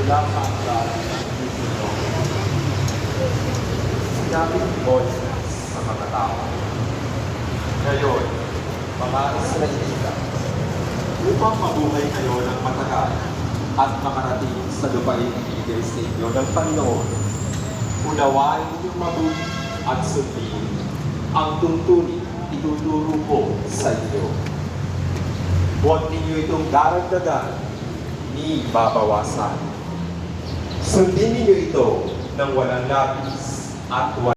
mula sa hanggan ng Pilipinas. Sinabing Moses sa mga tao. Ngayon, mga Israelita, upang mabuhay kayo ng matagal at makarating sa lupain ibigay sa inyo ng Panginoon, unawain ninyong mabuti at sundin ang tuntunin ituturo ko sa inyo. Huwag ninyo itong daragdagan ni babawasan. Sundin ninyo ito ng walang labis at walang